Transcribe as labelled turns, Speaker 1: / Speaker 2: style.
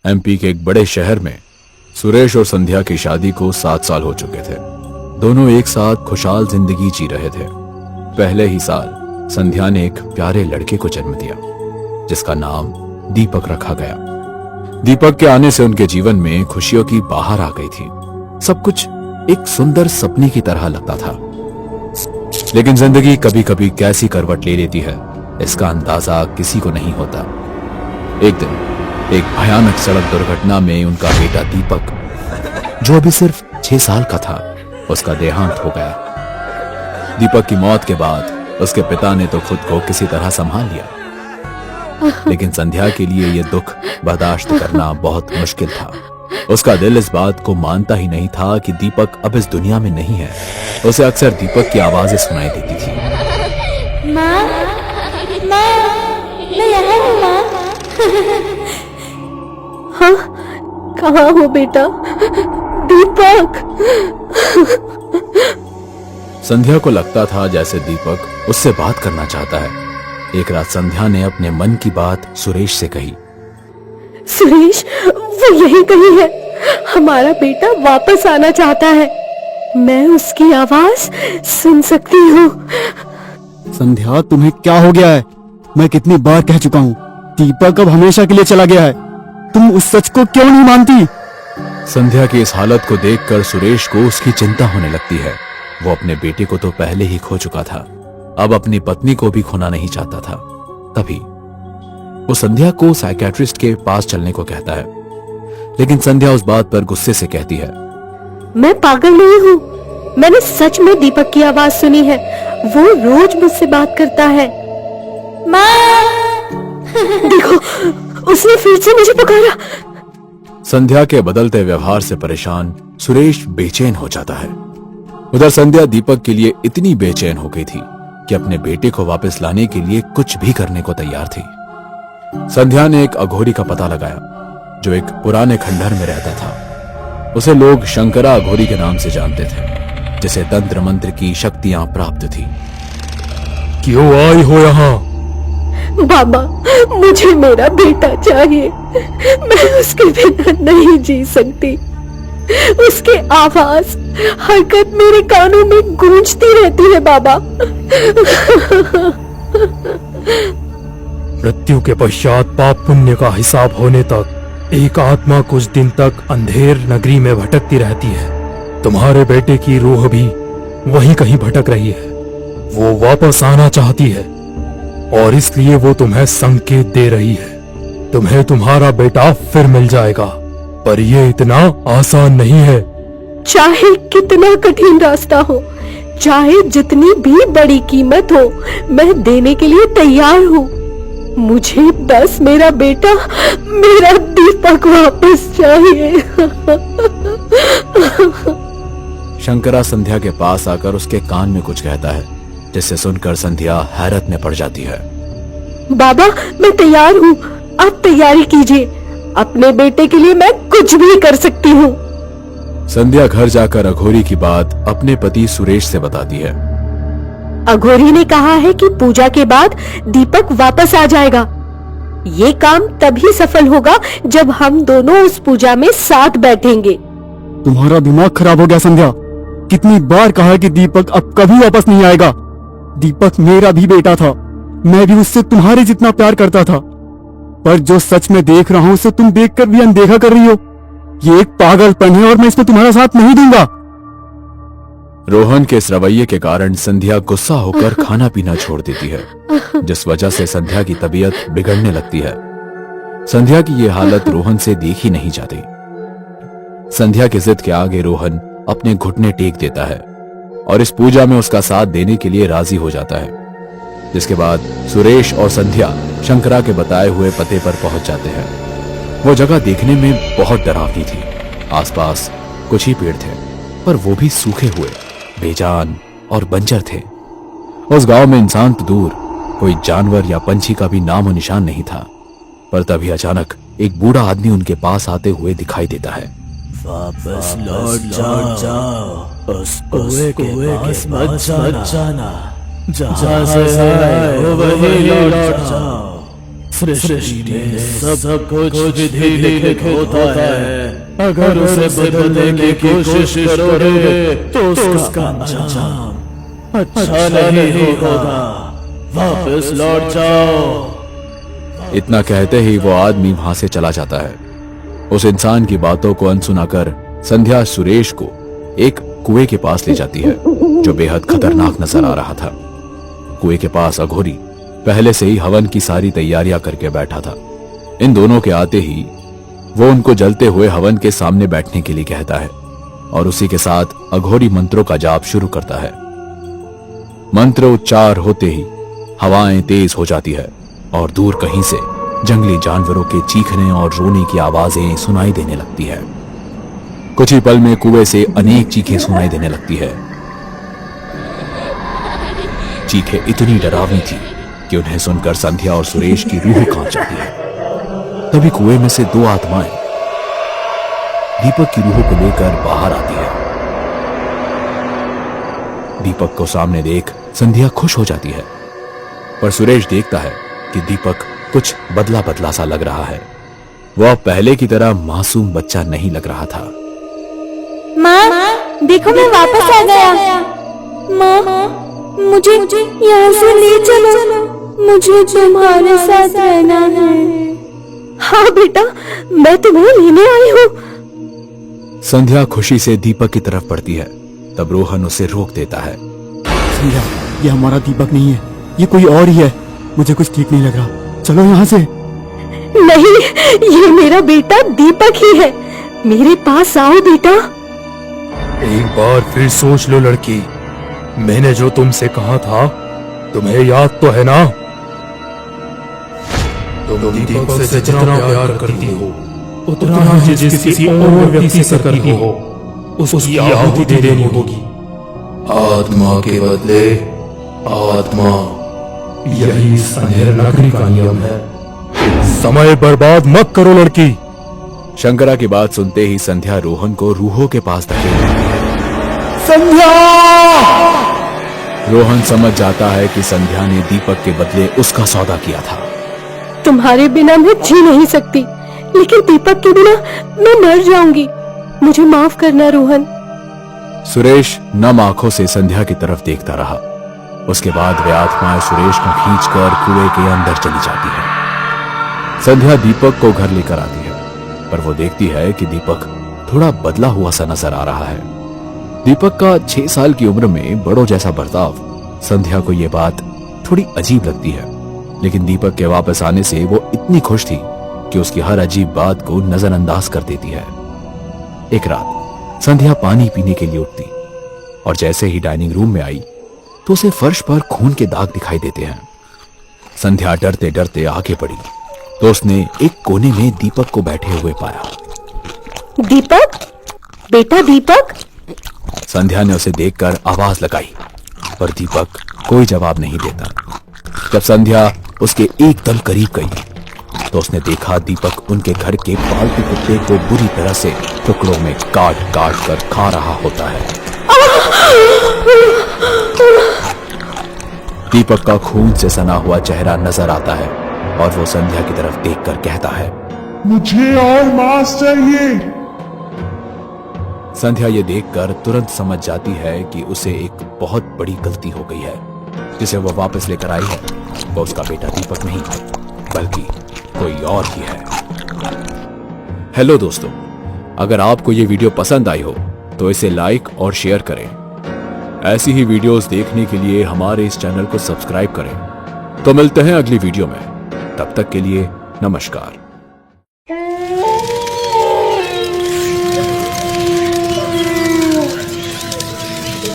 Speaker 1: MP के एक बड़े शहर में सुरेश और संध्या की शादी को 7 साल हो चुके थे। दोनों एक साथ खुशहाल जिंदगी जी रहे थे। पहले ही साल संध्या ने एक प्यारे लड़के को जन्म दिया जिसका नाम दीपक रखा गया। दीपक के आने से उनके जीवन में खुशियों की बहार आ गई थी। सब कुछ एक सुंदर सपने की तरह लगता था। लेकिन जिंदगी कभी कभी कैसी करवट ले लेती है इसका अंदाजा किसी को नहीं होता। एक दिन एक भयानक सड़क दुर्घटना में उनका बेटा दीपक, जो अभी सिर्फ 6 साल का था, उसका देहांत हो गया। दीपक की मौत के बाद उसके पिता ने तो खुद को किसी तरह संभाल लिया, लेकिन संध्या के लिए यह दुख बर्दाश्त करना बहुत मुश्किल था। उसका दिल इस बात को मानता ही नहीं था कि दीपक अब इस दुनिया में नहीं है। उसे अक्सर दीपक की आवाजें सुनाई देती थी।
Speaker 2: माँ, मैं यहाँ हूँ माँ। हाँ, कहाँ हो बेटा? दीपक।
Speaker 1: संध्या को लगता था जैसे दीपक उससे बात करना चाहता है। एक रात संध्या ने अपने मन की बात सुरेश से कही।
Speaker 2: सुरेश, वो यही कहीं है। हमारा बेटा वापस आना चाहता है। मैं उसकी आवाज सुन सकती हूँ।
Speaker 3: संध्या, तुम्हें क्या हो गया है? मैं कितनी बार कह चुका हूँ, दीपक अब हमेशा के लिए चला गया है। तुम उस सच को क्यों नहीं मानती?
Speaker 1: संध्या की इस हालत को देखकर सुरेश को उसकी चिंता होने लगती है। वो अपने बेटे को तो पहले ही खो चुका था, अब अपनी पत्नी को भी खोना नहीं चाहता था। तभी वो संध्या को साइकियाट्रिस्ट के पास चलने को कहता है, लेकिन संध्या उस बात पर गुस्से से कहती है,
Speaker 2: मैं पागल नहीं हूँ। मैंने सच में दीपक की आवाज सुनी है। वो रोज मुझसे बात करता है। माँ! देखो, उसने फिर से मुझे पुकारा।
Speaker 1: संध्या के बदलते व्यवहार से परेशान सुरेश बेचैन हो जाता है। उधर संध्या दीपक के लिए इतनी बेचैन हो गई थी कि अपने बेटे को वापस लाने के लिए कुछ भी करने को तैयार थी। संध्या ने एक अघोरी का पता लगाया जो एक पुराने खंडहर में रहता था। उसे लोग शंकरा अघोरी के नाम से जानते थे, जिसे तंत्र मंत्र की शक्तियां प्राप्त थी।
Speaker 4: क्यों आई हो यहाँ?
Speaker 2: बाबा, मुझे मेरा बेटा चाहिए। मैं उसके बिना नहीं जी सकती। उसकी आवाज, हरकत मेरे कानों में गूंजती रहती है बाबा।
Speaker 4: मृत्यु के पश्चात पाप पुण्य का हिसाब होने तक एक आत्मा कुछ दिन तक अंधेर नगरी में भटकती रहती है। तुम्हारे बेटे की रूह भी वहीं कहीं भटक रही है। वो वापस आना चाहती है और इसलिए वो तुम्हें संकेत दे रही है। तुम्हें तुम्हारा बेटा फिर मिल जाएगा, पर ये इतना आसान नहीं है।
Speaker 2: चाहे कितना कठिन रास्ता हो, चाहे जितनी भी बड़ी कीमत हो, मैं देने के लिए तैयार हूँ। मुझे बस मेरा बेटा, मेरा दीपक वापस चाहिए।
Speaker 1: शंकरा संध्या के पास आकर उसके कान में कुछ कहता है, जिसे सुनकर संध्या हैरत में पड़ जाती है।
Speaker 2: बाबा, मैं तैयार हूँ। आप तैयारी कीजिए। अपने बेटे के लिए मैं कुछ भी कर सकती हूँ।
Speaker 1: संध्या घर जाकर अघोरी की बात अपने पति सुरेश से बताती है।
Speaker 2: अघोरी ने कहा है कि पूजा के बाद दीपक वापस आ जाएगा। ये काम तभी सफल होगा जब हम दोनों उस पूजा में साथ बैठेंगे।
Speaker 3: तुम्हारा दिमाग खराब हो गया संध्या। कितनी बार कहा है कि दीपक अब कभी वापस नहीं आएगा। दीपक मेरा भी बेटा था। मैं भी उससे तुम्हारे जितना प्यार करता था, पर जो सच में देख रहा हूँ उसे तुम देखकर भी अनदेखा कर रही हो। ये एक पागलपन है और मैं इसमें तुम्हारा साथ नहीं दूंगा।
Speaker 1: रोहन के इस रवैये के कारण संध्या गुस्सा होकर खाना पीना छोड़ देती है, जिस वजह से संध्या की तबीयत बिगड़ने लगती है। संध्या की ये हालत रोहन से देखी नहीं जाती। संध्या की जिद के आगे रोहन अपने घुटने टेक देता है और इस पूजा में उसका साथ देने के लिए राजी हो जाता है। जिसके बाद सुरेश और संध्या शंकरा के बताए हुए पते पर पहुंच जाते हैं। वो जगह देखने में बहुत डरावनी थी। आसपास कुछ ही पेड़ थे, पर वो भी सूखे हुए, बेजान और बंजर थे। उस गांव में इंसान तो दूर, कोई जानवर या पंछी का भी नामो निशान नहीं था। पर तभी अचानक एक बूढ़ा आदमी उनके पास आते हुए दिखाई देता है।
Speaker 5: वापस लौट जाओ, उस कुएं के पास मत जाना, जहाँ से आए हो वहीं लौट जाओ। सृष्टि में सब कुछ विधि लिखित होता है। अगर उसे बदलने की कोशिश करोगे तो उसका अंजाम अच्छा नहीं होगा। वापस लौट जाओ।
Speaker 1: इतना कहते ही वो आदमी वहां से चला जाता है। उस इंसान की बातों को अनसुना कर संध्या सुरेश को एक कुएं के पास ले जाती है जो बेहद खतरनाक नजर आ रहा था। कुएं के पास अघोरी पहले से ही हवन की सारी तैयारियां करके बैठा था। इन दोनों के आते ही वो उनको जलते हुए हवन के सामने बैठने के लिए कहता है और उसी के साथ अघोरी मंत्रों का जाप शुरू करता है। मंत्र उच्चार होते ही हवाएं तेज हो जाती है और दूर कहीं से जंगली जानवरों के चीखने और रोने की आवाजें सुनाई देने लगती है। कुछ ही पल में कुएं से अनेक चीखें सुनाई देने लगती है। चीखें इतनी डरावनी थी कि उन्हें सुनकर संध्या और सुरेश की रूह कांप जाती है। तभी कुएं में से दो आत्माएं दीपक की रूह को लेकर बाहर आती है। दीपक को सामने देख संध्या खुश हो जाती है, पर सुरेश देखता है कि दीपक कुछ बदला बदला सा लग रहा है। वह पहले की तरह मासूम बच्चा नहीं लग रहा था।
Speaker 2: माँ देखो मैं वापस आ गया। माँ मुझे यहाँ से ले चलो, मुझे तुम्हारे साथ रहना है। हाँ बेटा मैं तुम्हें लेने आई हूँ।
Speaker 1: संध्या खुशी से दीपक की तरफ बढ़ती है, तब रोहन उसे रोक देता है।
Speaker 3: संध्या, ये हमारा दीपक नहीं है, ये कोई और ही है। मुझे कुछ ठीक नहीं लग रहा, चलो यहाँ से।
Speaker 2: नहीं, ये मेरा बेटा दीपक ही है। मेरे पास आओ बेटा।
Speaker 4: एक बार फिर सोच लो लड़की, मैंने जो तुमसे कहा था तुम्हें याद तो है ना? तुम दीपक से जितना प्यार करती हो उतना ही जिस किसी और व्यक्ति से करती हो उसकी आहुति दे देनी होगी। आत्मा के बदले आत्मा, यही इस अंधेर नगरी का नियम है। समय बर्बाद मत करो लड़की।
Speaker 1: शंकरा की बात सुनते ही संध्या रोहन को रूहों के पास धकेल देती है।
Speaker 3: संध्या!
Speaker 1: रोहन समझ जाता है कि संध्या ने दीपक के बदले उसका सौदा किया था।
Speaker 2: तुम्हारे बिना मैं जी नहीं सकती, लेकिन दीपक के बिना मैं मर जाऊंगी। मुझे माफ करना रोहन।
Speaker 1: सुरेश नम आंखों से संध्या की तरफ देखता रहा। उसके बाद वे आत्माएं सुरेश को खींचकर कुएं के अंदर चली जाती है। संध्या दीपक को घर लेकर आती है, पर वो देखती है कि दीपक थोड़ा बदला हुआ सा नजर आ रहा है। दीपक का 6 साल की उम्र में बड़ों जैसा बर्ताव, संध्या को यह बात थोड़ी अजीब लगती है। लेकिन दीपक के वापस आने से वो इतनी खुश थी कि उसकी हर अजीब बात को नजरअंदाज कर देती है। एक रात संध्या पानी पीने के लिए उठती और जैसे ही डाइनिंग रूम में आई तो उसे फर्श पर खून के दाग दिखाई देते हैं। संध्या डरते डरते आगे बढ़ी तो उसने एक कोने में दीपक को बैठे हुए पाया।
Speaker 2: दीपक, बेटा दीपक।
Speaker 1: संध्या ने उसे देखकर आवाज लगाई, पर दीपक कोई जवाब नहीं देता। जब संध्या उसके एकदम करीब गई तो उसने देखा दीपक उनके घर के पालतू कुत्ते को बुरी तरह से टुकड़ों में काट काट कर खा रहा होता है। दीपक का खून से सना हुआ चेहरा नजर आता है और वो संध्या की तरफ देखकर कहता है,
Speaker 6: मुझे और मांस चाहिए।
Speaker 1: संध्या ये देखकर तुरंत समझ जाती है कि उसे एक बहुत बड़ी गलती हो गई है। जिसे वो वापस लेकर आई है वो उसका बेटा दीपक नहीं बल्कि कोई और ही है। हेलो दोस्तों, अगर आपको ये वीडियो पसंद आई हो तो इसे लाइक और शेयर करें। ऐसी ही वीडियोस देखने के लिए हमारे इस चैनल को सब्सक्राइब करें। तो मिलते हैं अगली वीडियो में, तब तक के लिए नमस्कार।